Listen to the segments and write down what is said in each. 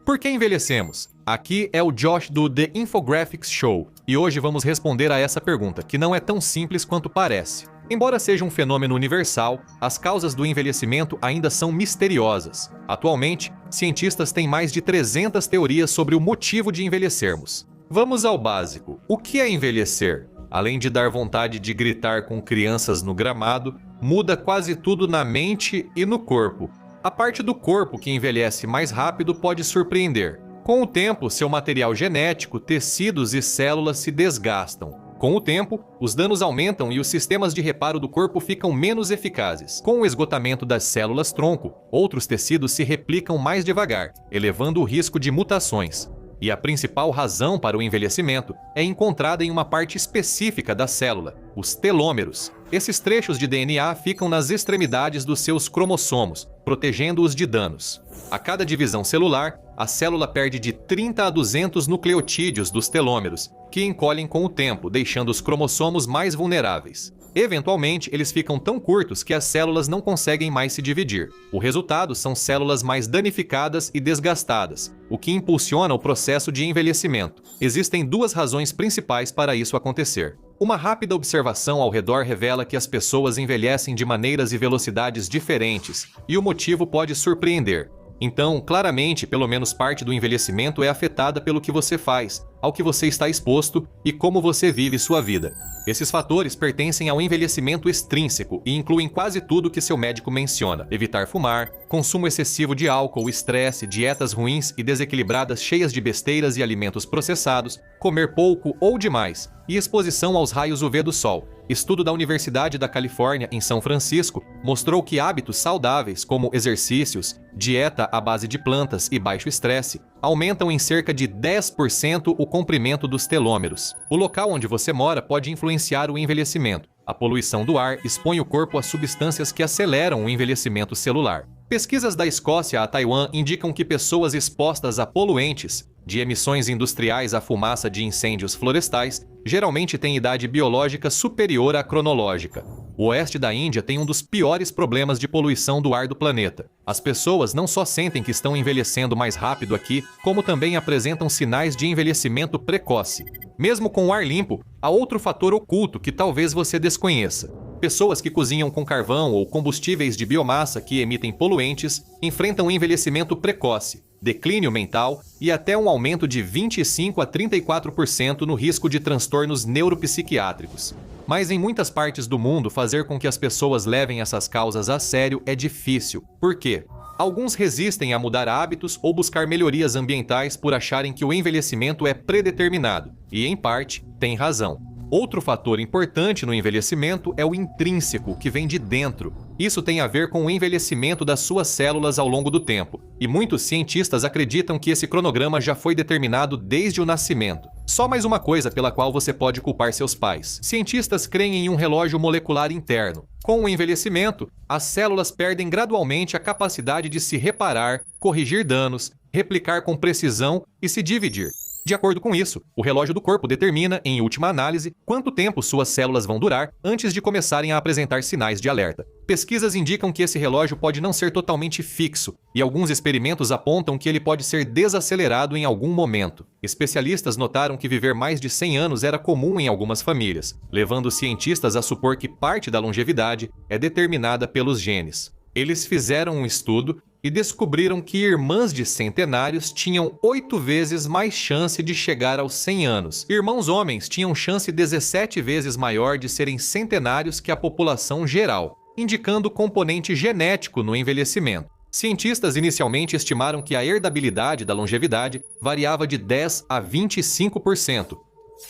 Por que envelhecemos? Aqui é o Josh do The Infographics Show, e hoje vamos responder a essa pergunta, que não é tão simples quanto parece. Embora seja um fenômeno universal, as causas do envelhecimento ainda são misteriosas. Atualmente, cientistas têm mais de 300 teorias sobre o motivo de envelhecermos. Vamos ao básico. O que é envelhecer? Além de dar vontade de gritar com crianças no gramado, muda quase tudo na mente e no corpo. A parte do corpo que envelhece mais rápido pode surpreender. Com o tempo, seu material genético, tecidos e células se desgastam. Com o tempo, os danos aumentam e os sistemas de reparo do corpo ficam menos eficazes. Com o esgotamento das células-tronco, outros tecidos se replicam mais devagar, elevando o risco de mutações. E a principal razão para o envelhecimento é encontrada em uma parte específica da célula, os telômeros. Esses trechos de DNA ficam nas extremidades dos seus cromossomos, protegendo-os de danos. A cada divisão celular, a célula perde de 30 a 200 nucleotídeos dos telômeros, que encolhem com o tempo, deixando os cromossomos mais vulneráveis. Eventualmente, eles ficam tão curtos que as células não conseguem mais se dividir. O resultado são células mais danificadas e desgastadas, o que impulsiona o processo de envelhecimento. Existem duas razões principais para isso acontecer. Uma rápida observação ao redor revela que as pessoas envelhecem de maneiras e velocidades diferentes, e o motivo pode surpreender. Então, claramente, pelo menos parte do envelhecimento é afetada pelo que você faz, ao que você está exposto e como você vive sua vida. Esses fatores pertencem ao envelhecimento extrínseco e incluem quase tudo que seu médico menciona: evitar fumar, consumo excessivo de álcool, estresse, dietas ruins e desequilibradas cheias de besteiras e alimentos processados, comer pouco ou demais, e exposição aos raios UV do sol. Estudo da Universidade da Califórnia, em São Francisco, mostrou que hábitos saudáveis, como exercícios, dieta à base de plantas e baixo estresse, aumentam em cerca de 10% o comprimento dos telômeros. O local onde você mora pode influenciar o envelhecimento. A poluição do ar expõe o corpo a substâncias que aceleram o envelhecimento celular. Pesquisas da Escócia a Taiwan indicam que pessoas expostas a poluentes, de emissões industriais à fumaça de incêndios florestais, geralmente têm idade biológica superior à cronológica. O oeste da Índia tem um dos piores problemas de poluição do ar do planeta. As pessoas não só sentem que estão envelhecendo mais rápido aqui, como também apresentam sinais de envelhecimento precoce. Mesmo com o ar limpo, há outro fator oculto que talvez você desconheça. Pessoas que cozinham com carvão ou combustíveis de biomassa que emitem poluentes enfrentam envelhecimento precoce, declínio mental e até um aumento de 25 a 34% no risco de transtornos neuropsiquiátricos. Mas em muitas partes do mundo, fazer com que as pessoas levem essas causas a sério é difícil. Por quê? Alguns resistem a mudar hábitos ou buscar melhorias ambientais por acharem que o envelhecimento é predeterminado, e, em parte, têm razão. Outro fator importante no envelhecimento é o intrínseco, que vem de dentro. Isso tem a ver com o envelhecimento das suas células ao longo do tempo, e muitos cientistas acreditam que esse cronograma já foi determinado desde o nascimento. Só mais uma coisa pela qual você pode culpar seus pais. Cientistas creem em um relógio molecular interno. Com o envelhecimento, as células perdem gradualmente a capacidade de se reparar, corrigir danos, replicar com precisão e se dividir. De acordo com isso, o relógio do corpo determina, em última análise, quanto tempo suas células vão durar antes de começarem a apresentar sinais de alerta. Pesquisas indicam que esse relógio pode não ser totalmente fixo, e alguns experimentos apontam que ele pode ser desacelerado em algum momento. Especialistas notaram que viver mais de 100 anos era comum em algumas famílias, levando os cientistas a supor que parte da longevidade é determinada pelos genes. Eles fizeram um estudo e descobriram que irmãs de centenários tinham 8 vezes mais chance de chegar aos 100 anos. Irmãos homens tinham chance 17 vezes maior de serem centenários que a população geral, indicando componente genético no envelhecimento. Cientistas inicialmente estimaram que a herdabilidade da longevidade variava de 10 a 25%.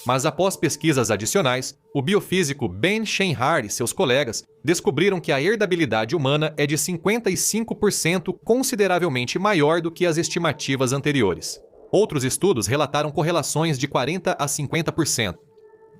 Mas após pesquisas adicionais, o biofísico Ben Shahar e seus colegas descobriram que a herdabilidade humana é de 55%, consideravelmente maior do que as estimativas anteriores. Outros estudos relataram correlações de 40 a 50%.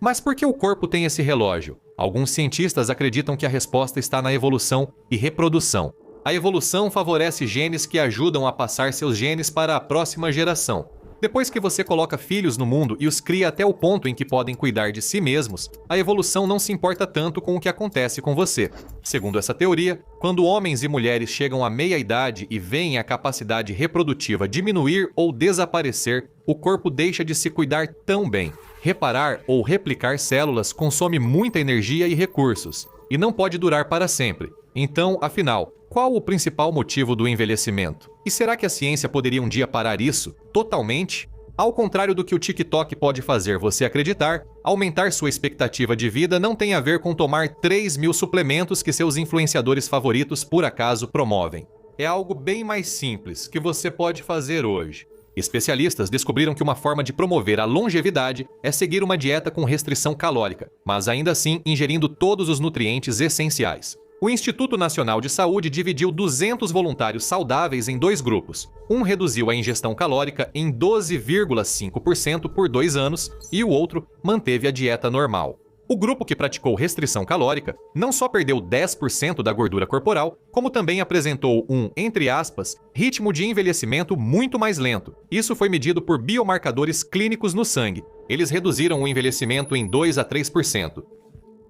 Mas por que o corpo tem esse relógio? Alguns cientistas acreditam que a resposta está na evolução e reprodução. A evolução favorece genes que ajudam a passar seus genes para a próxima geração. Depois que você coloca filhos no mundo e os cria até o ponto em que podem cuidar de si mesmos, a evolução não se importa tanto com o que acontece com você. Segundo essa teoria, quando homens e mulheres chegam à meia-idade e veem a capacidade reprodutiva diminuir ou desaparecer, o corpo deixa de se cuidar tão bem. Reparar ou replicar células consome muita energia e recursos, e não pode durar para sempre. Então, afinal, qual o principal motivo do envelhecimento? E será que a ciência poderia um dia parar isso totalmente? Ao contrário do que o TikTok pode fazer você acreditar, aumentar sua expectativa de vida não tem a ver com tomar 3.000 suplementos que seus influenciadores favoritos por acaso promovem. É algo bem mais simples que você pode fazer hoje. Especialistas descobriram que uma forma de promover a longevidade é seguir uma dieta com restrição calórica, mas ainda assim ingerindo todos os nutrientes essenciais. O Instituto Nacional de Saúde dividiu 200 voluntários saudáveis em 2 grupos. Um reduziu a ingestão calórica em 12,5% por 2 anos e o outro manteve a dieta normal. O grupo que praticou restrição calórica não só perdeu 10% da gordura corporal, como também apresentou um, entre aspas, ritmo de envelhecimento muito mais lento. Isso foi medido por biomarcadores clínicos no sangue. Eles reduziram o envelhecimento em 2 a 3%.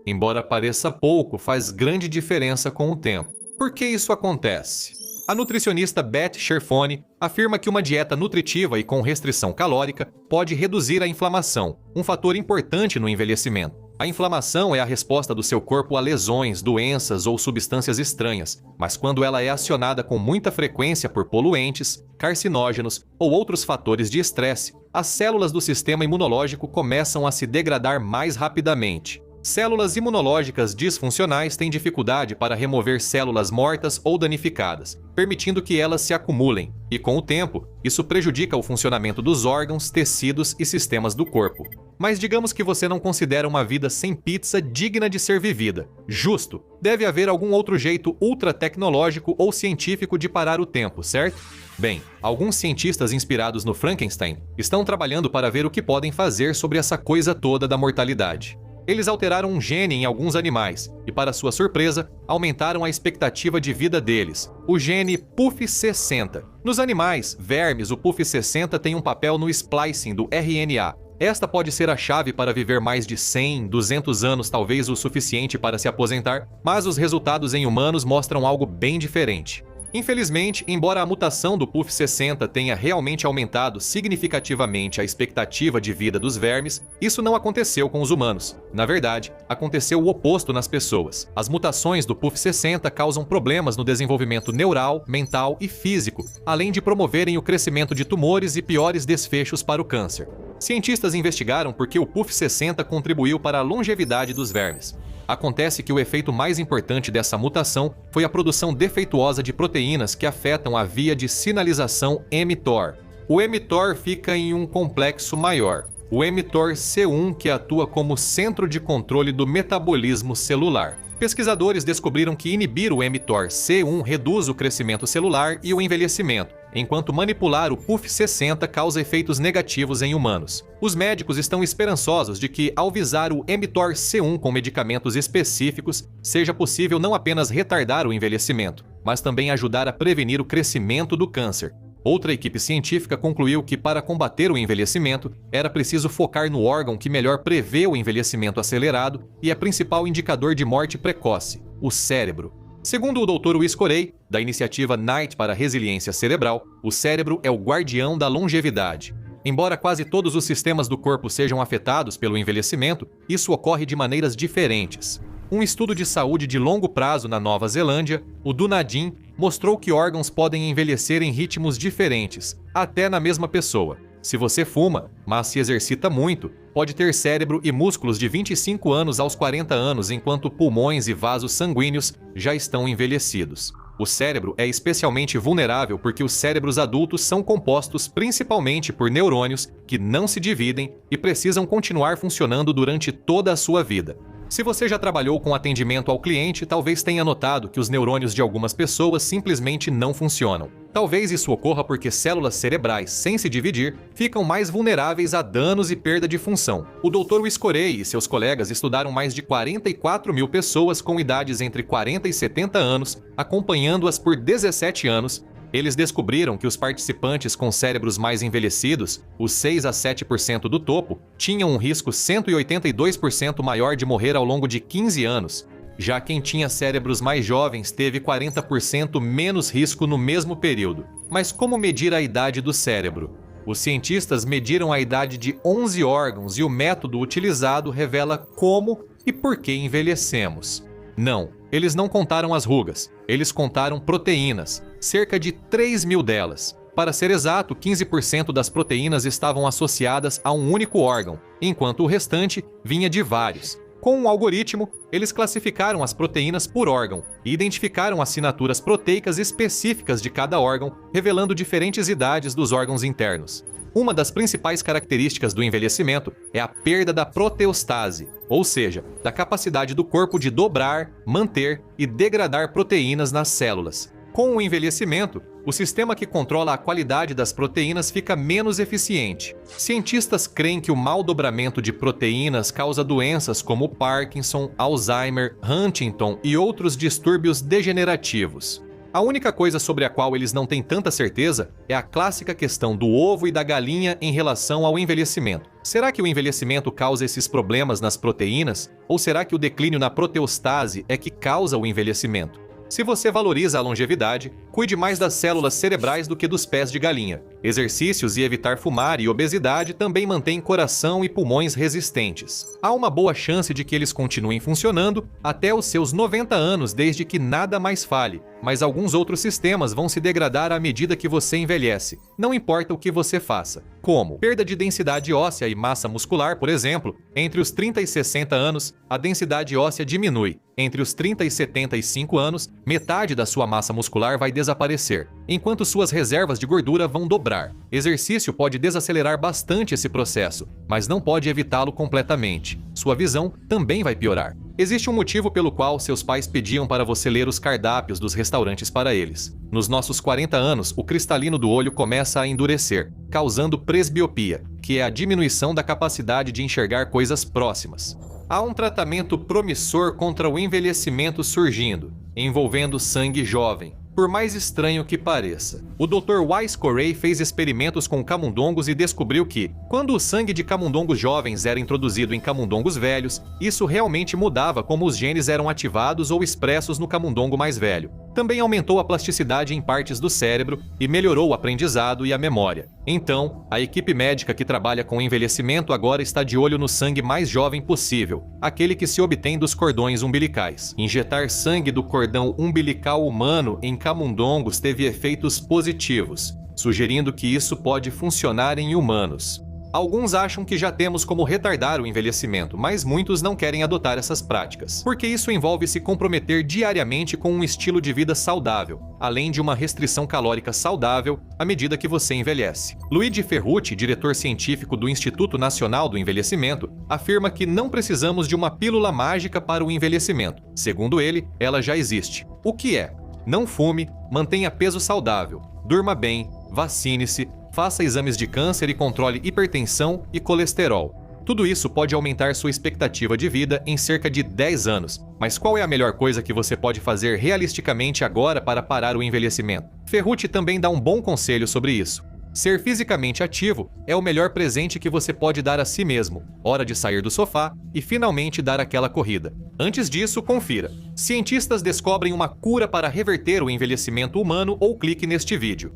Embora pareça pouco, faz grande diferença com o tempo. Por que isso acontece? A nutricionista Beth Scherfone afirma que uma dieta nutritiva e com restrição calórica pode reduzir a inflamação, um fator importante no envelhecimento. A inflamação é a resposta do seu corpo a lesões, doenças ou substâncias estranhas, mas quando ela é acionada com muita frequência por poluentes, carcinógenos ou outros fatores de estresse, as células do sistema imunológico começam a se degradar mais rapidamente. Células imunológicas disfuncionais têm dificuldade para remover células mortas ou danificadas, permitindo que elas se acumulem, e com o tempo, isso prejudica o funcionamento dos órgãos, tecidos e sistemas do corpo. Mas digamos que você não considera uma vida sem pizza digna de ser vivida. Justo, deve haver algum outro jeito ultra-tecnológico ou científico de parar o tempo, certo? Bem, alguns cientistas inspirados no Frankenstein estão trabalhando para ver o que podem fazer sobre essa coisa toda da mortalidade. Eles alteraram um gene em alguns animais e, para sua surpresa, aumentaram a expectativa de vida deles, o gene PUF60. Nos animais, vermes, o PUF60 tem um papel no splicing do RNA. Esta pode ser a chave para viver mais de 100, 200 anos, talvez o suficiente para se aposentar, mas os resultados em humanos mostram algo bem diferente. Infelizmente, embora a mutação do PUF60 tenha realmente aumentado significativamente a expectativa de vida dos vermes, isso não aconteceu com os humanos. Na verdade, aconteceu o oposto nas pessoas. As mutações do PUF60 causam problemas no desenvolvimento neural, mental e físico, além de promoverem o crescimento de tumores e piores desfechos para o câncer. Cientistas investigaram por que o PUF60 contribuiu para a longevidade dos vermes. Acontece que o efeito mais importante dessa mutação foi a produção defeituosa de proteínas que afetam a via de sinalização mTOR. O mTOR fica em um complexo maior, o mTOR-C1, que atua como centro de controle do metabolismo celular. Pesquisadores descobriram que inibir o mTOR-C1 reduz o crescimento celular e o envelhecimento, enquanto manipular o PUF60 causa efeitos negativos em humanos. Os médicos estão esperançosos de que, ao visar o mTOR-C1 com medicamentos específicos, seja possível não apenas retardar o envelhecimento, mas também ajudar a prevenir o crescimento do câncer. Outra equipe científica concluiu que, para combater o envelhecimento, era preciso focar no órgão que melhor prevê o envelhecimento acelerado e é principal indicador de morte precoce, o cérebro. Segundo o Dr. Luiz Corey, da iniciativa Knight para a Resiliência Cerebral, o cérebro é o guardião da longevidade. Embora quase todos os sistemas do corpo sejam afetados pelo envelhecimento, isso ocorre de maneiras diferentes. Um estudo de saúde de longo prazo na Nova Zelândia, o Dunedin, mostrou que órgãos podem envelhecer em ritmos diferentes, até na mesma pessoa. Se você fuma, mas se exercita muito, pode ter cérebro e músculos de 25 anos aos 40 anos, enquanto pulmões e vasos sanguíneos já estão envelhecidos. O cérebro é especialmente vulnerável porque os cérebros adultos são compostos principalmente por neurônios que não se dividem e precisam continuar funcionando durante toda a sua vida. Se você já trabalhou com atendimento ao cliente, talvez tenha notado que os neurônios de algumas pessoas simplesmente não funcionam. Talvez isso ocorra porque células cerebrais, sem se dividir, ficam mais vulneráveis a danos e perda de função. O Dr. Luiz Corey e seus colegas estudaram mais de 44.000 pessoas com idades entre 40 e 70 anos, acompanhando-as por 17 anos, Eles descobriram que os participantes com cérebros mais envelhecidos, os 6 a 7% do topo, tinham um risco 182% maior de morrer ao longo de 15 anos. Já quem tinha cérebros mais jovens teve 40% menos risco no mesmo período. Mas como medir a idade do cérebro? Os cientistas mediram a idade de 11 órgãos e o método utilizado revela como e por que envelhecemos. Não, eles não contaram as rugas, eles contaram proteínas, cerca de 3.000 delas. Para ser exato, 15% das proteínas estavam associadas a um único órgão, enquanto o restante vinha de vários. Com um algoritmo, eles classificaram as proteínas por órgão e identificaram assinaturas proteicas específicas de cada órgão, revelando diferentes idades dos órgãos internos. Uma das principais características do envelhecimento é a perda da proteostase, ou seja, da capacidade do corpo de dobrar, manter e degradar proteínas nas células. Com o envelhecimento, o sistema que controla a qualidade das proteínas fica menos eficiente. Cientistas creem que o mau dobramento de proteínas causa doenças como Parkinson, Alzheimer, Huntington e outros distúrbios degenerativos. A única coisa sobre a qual eles não têm tanta certeza é a clássica questão do ovo e da galinha em relação ao envelhecimento. Será que o envelhecimento causa esses problemas nas proteínas? Ou será que o declínio na proteostase é que causa o envelhecimento? Se você valoriza a longevidade, cuide mais das células cerebrais do que dos pés de galinha. Exercícios e evitar fumar e obesidade também mantêm coração e pulmões resistentes. Há uma boa chance de que eles continuem funcionando até os seus 90 anos, desde que nada mais falhe. Mas alguns outros sistemas vão se degradar à medida que você envelhece, não importa o que você faça. Como? Perda de densidade óssea e massa muscular, por exemplo. Entre os 30 e 60 anos, a densidade óssea diminui. Entre os 30 e 75 anos, metade da sua massa muscular vai desaparecer, enquanto suas reservas de gordura vão dobrar. Exercício pode desacelerar bastante esse processo, mas não pode evitá-lo completamente. Sua visão também vai piorar. Existe um motivo pelo qual seus pais pediam para você ler os cardápios dos restaurantes para eles. Nos nossos 40 anos, o cristalino do olho começa a endurecer, causando presbiopia, que é a diminuição da capacidade de enxergar coisas próximas. Há um tratamento promissor contra o envelhecimento surgindo, envolvendo sangue jovem. Por mais estranho que pareça, o Dr. Wise Corey fez experimentos com camundongos e descobriu que, quando o sangue de camundongos jovens era introduzido em camundongos velhos, isso realmente mudava como os genes eram ativados ou expressos no camundongo mais velho. Também aumentou a plasticidade em partes do cérebro e melhorou o aprendizado e a memória. Então, a equipe médica que trabalha com envelhecimento agora está de olho no sangue mais jovem possível, aquele que se obtém dos cordões umbilicais. Injetar sangue do cordão umbilical humano em camundongos teve efeitos positivos, sugerindo que isso pode funcionar em humanos. Alguns acham que já temos como retardar o envelhecimento, mas muitos não querem adotar essas práticas, porque isso envolve se comprometer diariamente com um estilo de vida saudável, além de uma restrição calórica saudável à medida que você envelhece. Luigi Ferrucci, diretor científico do Instituto Nacional do Envelhecimento, afirma que não precisamos de uma pílula mágica para o envelhecimento. Segundo ele, ela já existe. O que é? Não fume, mantenha peso saudável, durma bem, vacine-se, faça exames de câncer e controle hipertensão e colesterol. Tudo isso pode aumentar sua expectativa de vida em cerca de 10 anos. Mas qual é a melhor coisa que você pode fazer realisticamente agora para parar o envelhecimento? Ferrucci também dá um bom conselho sobre isso. Ser fisicamente ativo é o melhor presente que você pode dar a si mesmo. Hora de sair do sofá e finalmente dar aquela corrida. Antes disso, confira. Cientistas descobrem uma cura para reverter o envelhecimento humano ou clique neste vídeo.